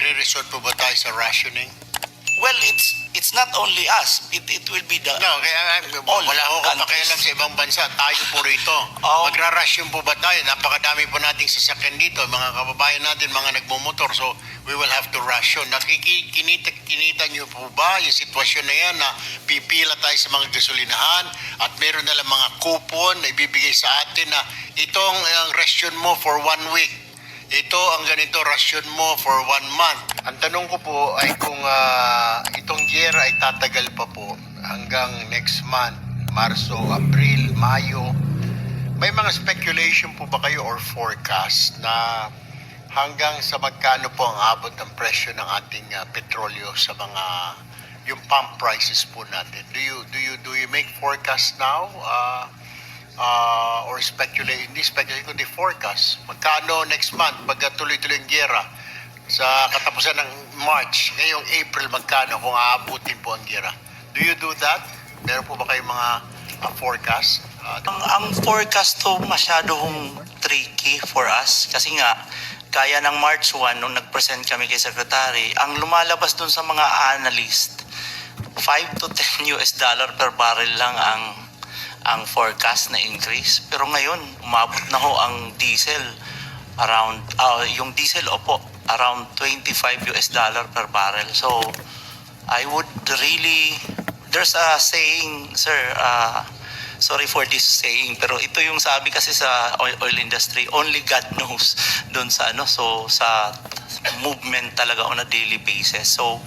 Magre-resort po ba tayo sa rationing? Well, it's not only us. It will be the No, kaya all wala ko countries. pakialam sa ibang bansa. Tayo po rito. Oh. Magra-ration po ba tayo? Napakadami po nating sasakyan dito. Mga kababayan natin, mga nagmumotor. So, we will have to ration. Kinita niyo po ba yung sitwasyon na yan na pipila tayo sa mga gasolinahan at meron na lang mga coupon na ibibigay sa atin na itong ration mo for 1 week. Ito ang ganito rasyon mo for 1 month. Ang tanong ko po ay kung itong year ay tatagal pa po hanggang next month, Marso, Abril, Mayo. May mga speculation po ba kayo or forecast na hanggang sa magkano po ang abot ng presyo ng ating petrolyo sa mga yung pump prices po natin? Do you make forecast now? Or speculate, hindi speculate kundi forecast. Magkano next month pag tuloy-tuloy ang giyera sa katapusan ng March, ngayong April magkano kung aabutin po ang giyera? Do you do that? Meron po ba kayong mga forecast? Ang forecast to masyadong tricky for us kasi nga kaya ng March 1 nung nag-present kami kay Secretary, ang lumalabas dun sa mga analyst, 5 to 10 US dollar per barrel lang ang forecast na increase. Pero ngayon, umabot na ho ang diesel around, yung diesel around 25 US dollar per barrel. So, I would really, there's a saying, sir, sorry for this saying, pero ito yung sabi kasi sa oil industry, only God knows doon sa sa movement talaga on a daily basis. So,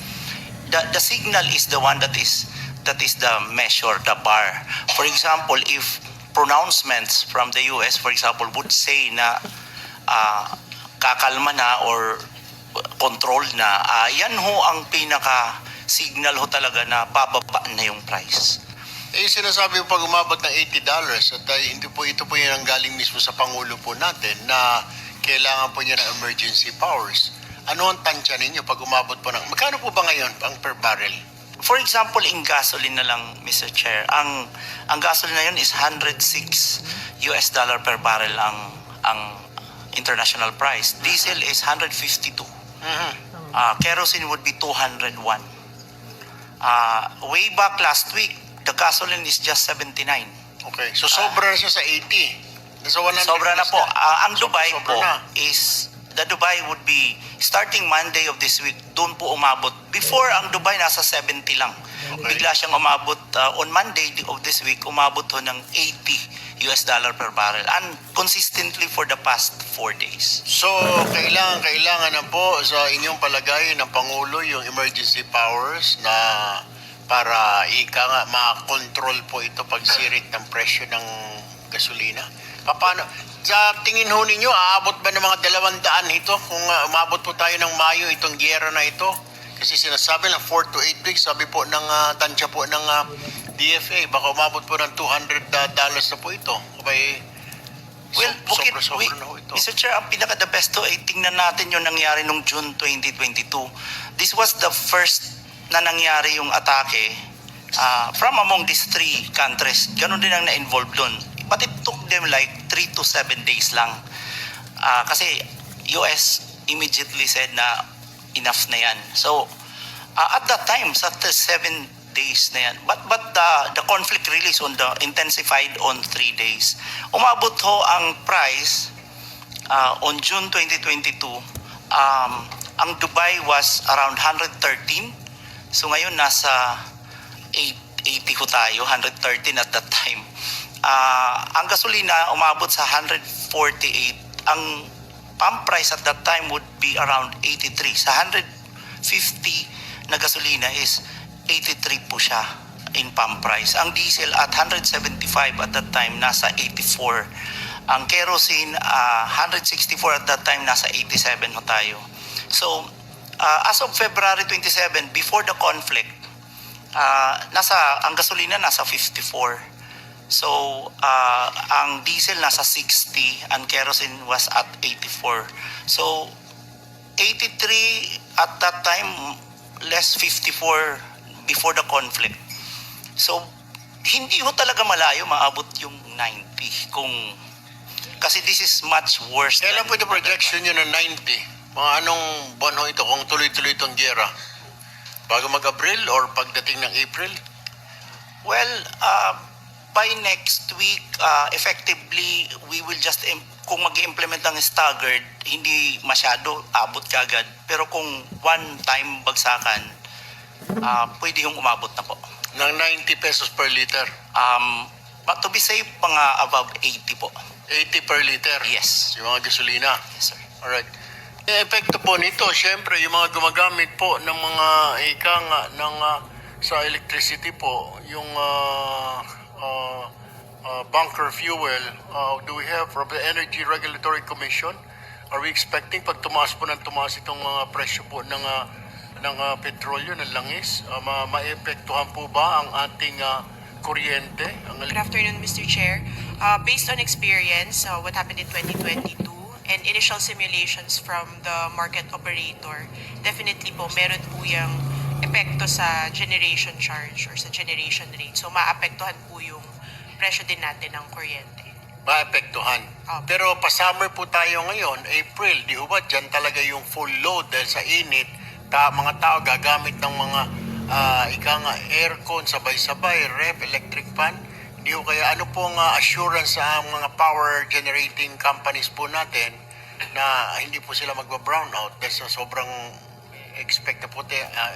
the signal is the one that is the measure, the bar. For example, if pronouncements from the US, for example, would say na kakalma na or control na, yan ho ang pinaka-signal ho talaga na bababa na yung price. Eh, sinasabi po pag umabot ng $80 at hindi po ito po yung galing mismo sa Pangulo po natin na kailangan po niya ng emergency powers. Ano ang tansya ninyo pag umabot po ng... Magkano po ba ngayon ang per barrel? For example, in gasoline na lang, Mr. Chair, ang gasoline na yun is 106 US dollar per barrel ang international price. Diesel is 152. Kerosene would be 201. Way back last week, the gasoline is just 79. Okay, so sobra na siya sa 80. Nasa 100 Sobra na po. Ang Dubai sobra po na. is, the Dubai would be starting Monday of this week, doon po umabot. Before, ang Dubai nasa 70 lang. Okay. Bigla siyang umabot on Monday of this week, umabot ho ng 80 US dollar per barrel and consistently for the past 4 days. So, kailangan na po sa inyong palagay ng Pangulo yung emergency powers na para ma-control po ito pagsirit ng presyo ng gasolina. Paano? Sa tingin ho ninyo, aabot ba ng mga 200 ito kung umabot po tayo ng Mayo itong giyera na ito? Kasi sinasabi lang 4 to 8 weeks, sabi po ng tansya po ng DFA, baka umabot po ng $200 na po ito. Okay. Well, sobra na ho ito. Mr. Chair, ang pinaka-the best to ay tingnan natin yung nangyari nung June 2022. This was the first na nangyari yung atake from among these 3 countries. Ganon din ang na-involve doon. But it took them like 3 to 7 days lang. Kasi US immediately said na enough na yan. So, at that time, sa 7 days na yan. But the conflict really is intensified on 3 days. Umabot ho ang price on June 2022. Ang Dubai was around 113. So ngayon nasa 80 ho tayo, 113 at that time. Ang gasolina umabot sa 148. Ang pump price at that time would be around 83. Sa 150 na gasolina is 83 po siya in pump price. Ang diesel at 175 at that time nasa 84. Ang kerosene 164 at that time nasa 87 ho tayo. So as of February 27 before the conflict, ang gasolina nasa 54. So, ang diesel nasa 60, ang kerosene was at 84. So, 83 at that time, less 54 before the conflict. So, hindi ho talaga malayo maabot yung 90 kasi this is much worse. Kailan po ito projection nyo ng Mga anong buwan ho ito kung tuloy-tuloy itong giyera? Bago mag-Abril or pagdating ng April? Well, by next week, effectively, we will just, kung mag-implement ng staggered, hindi masyado abot kagad. Pero kung one-time bagsakan, pwede yung umabot na po. Ng 90 pesos per liter? But to be safe, mga above 80 po. 80 per liter? Yes. Yung mga gasolina? Yes, sir. Alright. Epekto po nito, syempre, yung mga gumagamit po ng mga ika nga ng sa electricity po, yung bunker fuel, do we have from the Energy Regulatory Commission? Are we expecting pag tumaas po ng tumaas itong mga presyo po ng petrolyo, ng langis, maepektuhan po ba ang ating kuryente? Good afternoon, Mr. Chair. Based on experience, what happened in 2022 and initial simulations from the market operator, definitely po meron po yung epekto sa generation charge or sa generation rate. So maapektuhan po yung presyo din natin ng kuryente. Maapektuhan. Opo. Pero pa-summer po tayo ngayon, April, di ba dyan talaga yung full load dahil sa init, mga tao gagamit ng mga aircon, sabay-sabay, ref, electric fan. Di ho kaya ano pong assurance sa mga power generating companies po natin na hindi po sila magba-brown out dahil sa sobrang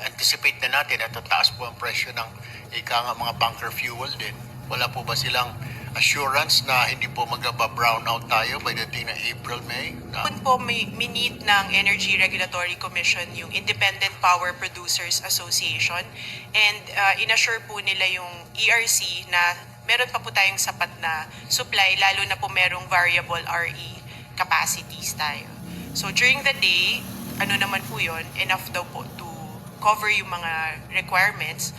anticipate na natin at tataas po ang presyo ng mga bunker fuel din. Wala po ba silang assurance na hindi po magba-brown out tayo by the day na April, May? Kung po minit ng Energy Regulatory Commission yung Independent Power Producers Association and inassure po nila yung ERC na meron pa po tayong sapat na supply, lalo na po merong variable RE capacities tayo. So during the day, ano naman po yun, enough daw po to cover yung mga requirements.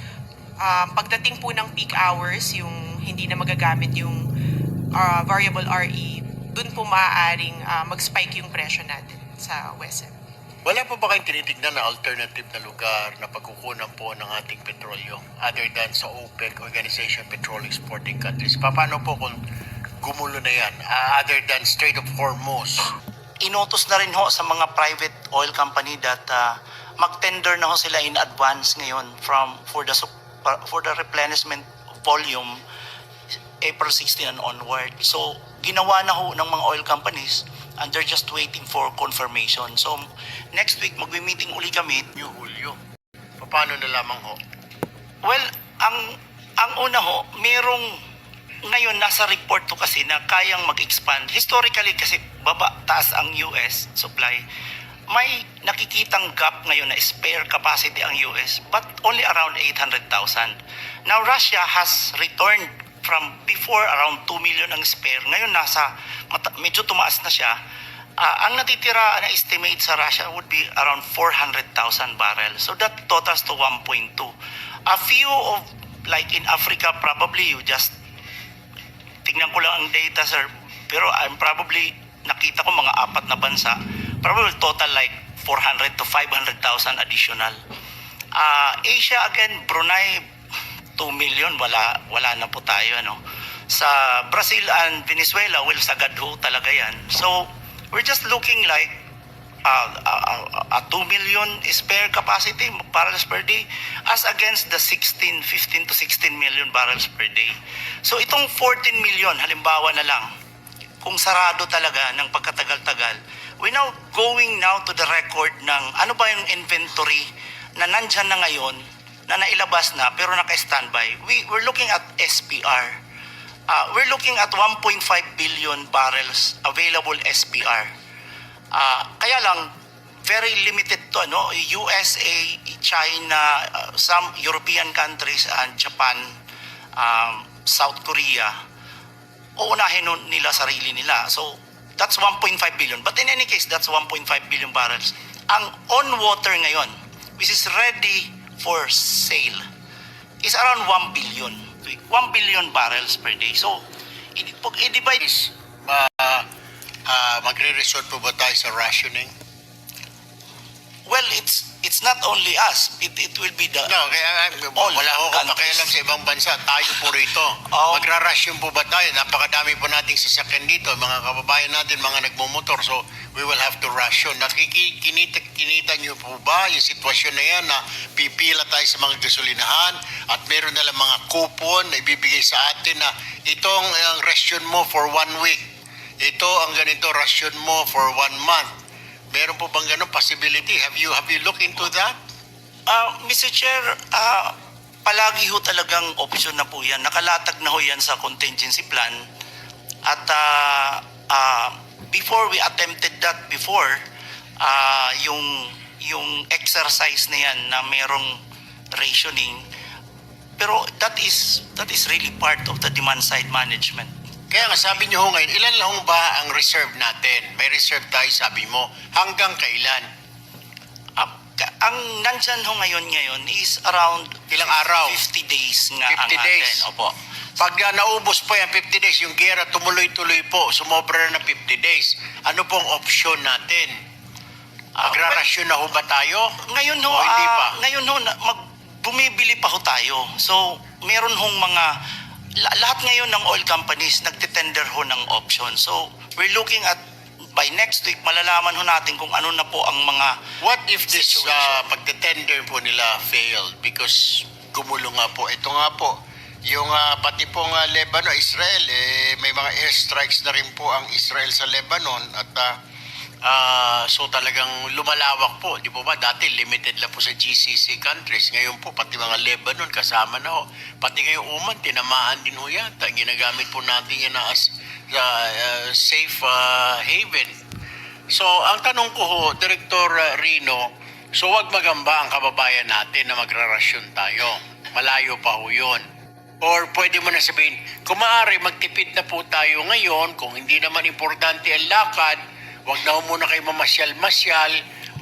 Pagdating po ng peak hours, yung hindi na magagamit yung variable RE, dun po maaaring mag-spike yung presyo natin sa WESM. Wala po ba kayong tinitignan na alternative na lugar na pagkukunan po ng ating petrolyo other than sa OPEC, Organization of Petroleum Exporting Countries? Paano po kung gumulo na yan other than Strait of Hormuz? Inutos na rin ho sa mga private oil company that mag-tender na ho sila in advance ngayon for the replenishment volume April 16 and onward. So, ginawa na ho ng mga oil companies and they're just waiting for confirmation. So, next week, magbi-meeting uli kami. New Julio. Paano na lamang ho? Well, ang una ho, ngayon nasa report to kasi na kayang mag-expand. Historically kasi taas ang US supply. May nakikitang gap ngayon na spare capacity ang US but only around 800,000. Now Russia has returned from before around 2 million ang spare. Ngayon medyo tumaas na siya. Ang natitira na estimate sa Russia would be around 400,000 barrels. So that totals to 1.2. A few of, like in Africa, probably you just, tignan ko lang ang data, sir, pero probably, nakita ko mga 4 na bansa, probably total like 400 to 500,000 additional. Asia again, Brunei, 2 million, wala na po tayo, ano. Sa Brazil and Venezuela, well, sagad ho talaga yan. So, we're just looking like a 2 million spare capacity barrels per day as against the 15 to 16 million barrels per day. So, itong 14 million, halimbawa na lang, kung sarado talaga ng pagkatagal-tagal, we're now going now to the record ng ano ba yung inventory na nandyan na ngayon, na nailabas na pero naka-standby. We're looking at SPR. We're looking at 1.5 billion barrels available SPR. Kaya lang, very limited to, USA, China, some European countries, and Japan, South Korea, uunahin nila sarili nila. So, that's 1.5 billion. But in any case, that's 1.5 billion barrels. Ang on-water ngayon, which is ready for sale, is around 1 billion. 1 billion barrels per day. So, i-divide. Magre-resort po ba tayo sa rationing? Well, it's not only us. It will be the No, kaya all wala ko countries. pakialam sa ibang bansa. Tayo po rito. Oh. Magra-ration po ba tayo? Napakadami po nating sasakyan dito. Mga kababayan natin, mga nagmumotor. So, we will have to ration. Kinita niyo po ba yung sitwasyon na yan na pipila tayo sa mga gasolinahan at meron na lang mga coupon na ibibigay sa atin na itong ang ration mo for 1 week. Ito ang ganito ration mo for 1 month. Meron po bang ganun possibility? Have you looked into that? Mr. Chair, palagi ho talagang option na po yan. Nakalatag na ho yan sa contingency plan. At before we attempted that before, yung exercise na yan na merong rationing, pero that is really part of the demand side management. Kaya nga sabi niyo ho ngayon, ilan lang ba ang reserve natin? May reserve tayo sabi mo. Hanggang kailan? Ang nandyan ho ngayon is around Ilang araw? 50 days nga 50 ang days. atin. Opo. Pag naubos po yan 50 days, yung gera tumuloy-tuloy po, sumobra na ng 50 days. Ano pong option natin? Magrarasyon na ho ba tayo? Ngayon ho, O hindi pa? ngayon ho, bumibili pa ho tayo. So, meron hong mga, lahat ngayon ng oil companies nagtitender ho ng option. So, we're looking at, by next week, malalaman ho natin kung ano na po ang mga What if this situation. pagtitender po nila failed? Because gumulo nga po. Ito nga po, yung pati pong Lebanon, Israel, may mga airstrikes na rin po ang Israel sa Lebanon at so talagang lumalawak po, di po ba? Dati limited lang po sa GCC countries. Ngayon po, pati mga Lebanon kasama na ho. Pati ngayong Oman, tinamaan din ho yata. Ginagamit po natin yan as safe haven. So, ang tanong ko ho, Director Rino, so wag magamba ang kababayan natin na magrarasyon tayo. Malayo pa ho yun. Or pwede mo na sabihin, kung maaari, magtipid na po tayo ngayon. Kung hindi naman importante ang lakad, wag na ho muna kayo mamasyal-masyal.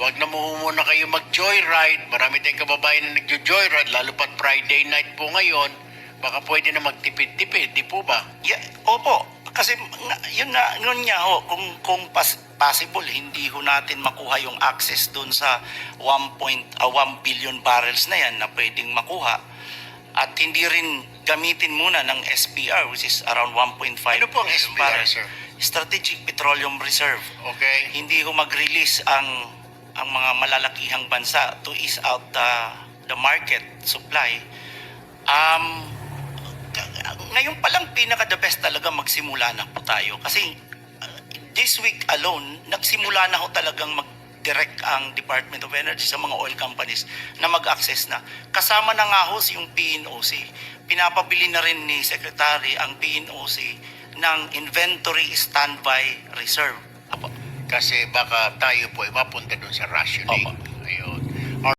Wag na mo muna kayo mag-joyride. Marami tayong kababayan na nag-joyride, lalo pat Friday night po ngayon. Baka pwede na magtipid-tipid, di po ba? Yeah, opo. Kasi yun nga ho, kung possible, hindi ho natin makuha yung access dun sa 1 billion barrels na yan na pwedeng makuha. At hindi rin gamitin muna ng SPR, which is around 1.5 Ano po ang billion SPR, barrels. sir? Strategic Petroleum Reserve. Okay? Hindi ho mag-release ang mga malalakihang bansa to ease out the market supply. Ngayon pa lang pinaka-the best talaga magsimula na po tayo. Kasi this week alone, nagsimula na ho talagang mag-direct ang Department of Energy sa mga oil companies na mag-access na. Kasama na nga ho yung PNOC. Pinapabili na rin ni Secretary ang PNOC ng inventory standby reserve. Apo. Kasi baka tayo po ay mapunta doon sa rationing. Opo. Ayun.